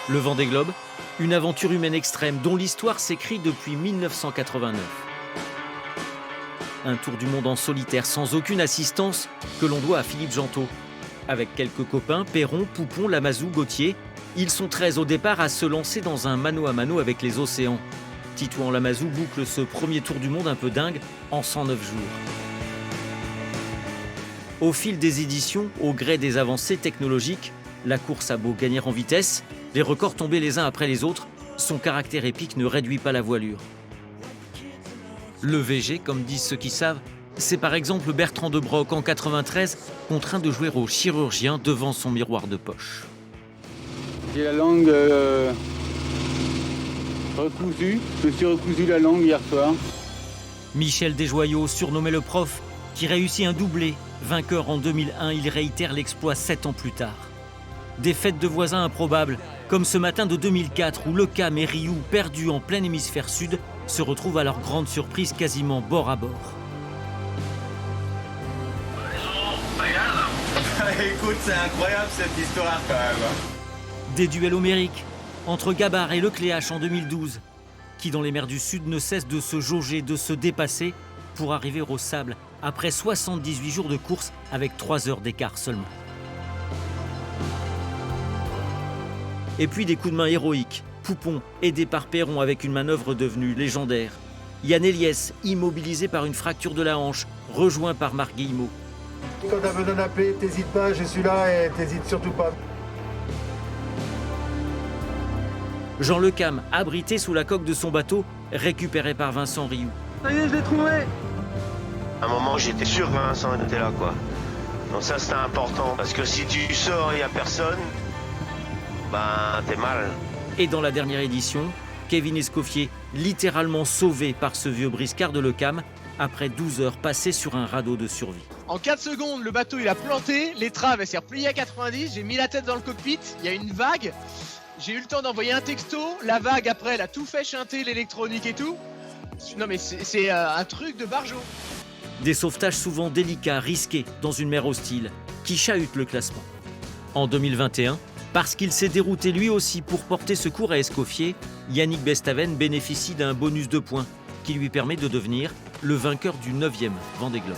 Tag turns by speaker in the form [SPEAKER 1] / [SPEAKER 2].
[SPEAKER 1] Le Vendée Globe, une aventure humaine extrême dont l'histoire s'écrit depuis 1989. Un tour du monde en solitaire sans aucune assistance que l'on doit à Philippe Gentot. Avec quelques copains, Perron, Poupon, Lamazou, Gauthier, ils sont 13 au départ à se lancer dans un mano à mano avec les océans. Titouan Lamazou boucle ce premier tour du monde un peu dingue en 109 jours. Au fil des éditions, au gré des avancées technologiques, la course a beau gagner en vitesse, les records tombés les uns après les autres, son caractère épique ne réduit pas la voilure. Le VG, comme disent ceux qui savent, c'est par exemple Bertrand de Broc en 93, contraint de jouer au chirurgien devant son miroir de poche.
[SPEAKER 2] J'ai la langue recousue, je me suis recousu la langue hier soir.
[SPEAKER 1] Michel Desjoyaux, surnommé le prof, qui réussit un doublé. Vainqueur en 2001, il réitère l'exploit 7 ans plus tard. Des fêtes de voisins improbables, comme ce matin de 2004 où Lecam et Rioux, perdus en plein hémisphère sud, se retrouvent à leur grande surprise quasiment bord à bord.
[SPEAKER 3] Écoute, c'est incroyable cette histoire quand même.
[SPEAKER 1] Des duels homériques entre Gabard et Lecléache en 2012, qui dans les mers du Sud ne cessent de se jauger, de se dépasser pour arriver au sable après 78 jours de course avec 3 heures d'écart seulement. Et puis des coups de main héroïques. Poupon, aidé par Perron avec une manœuvre devenue légendaire. Yann Eliès, immobilisé par une fracture de la hanche, rejoint par Marc Guillemot.
[SPEAKER 4] Quand t'as besoin d'appeler, t'hésites pas, je suis là et t'hésites surtout pas.
[SPEAKER 1] Jean Lecam, abrité sous la coque de son bateau, récupéré par Vincent Rioux.
[SPEAKER 4] Ça y est, je l'ai trouvé.
[SPEAKER 5] À un moment, j'étais sûr que Vincent était là, quoi. Donc ça, c'était important, parce que si tu sors et il n'y a personne, ben, t'es mal.
[SPEAKER 1] Et dans la dernière édition, Kevin Escoffier, littéralement sauvé par ce vieux briscard de Lecam, après 12 heures passées sur un radeau de survie.
[SPEAKER 6] En 4 secondes, le bateau il a planté, l'étrave elle s'est repliée à 90, j'ai mis la tête dans le cockpit, il y a une vague, j'ai eu le temps d'envoyer un texto, la vague après elle a tout fait chanter, l'électronique et tout. Non mais c'est un truc de barjot.
[SPEAKER 1] Des sauvetages souvent délicats, risqués, dans une mer hostile, qui chahutent le classement. En 2021, parce qu'il s'est dérouté lui aussi pour porter secours à Escoffier, Yannick Bestaven bénéficie d'un bonus de points qui lui permet de devenir le vainqueur du 9e Vendée Globe.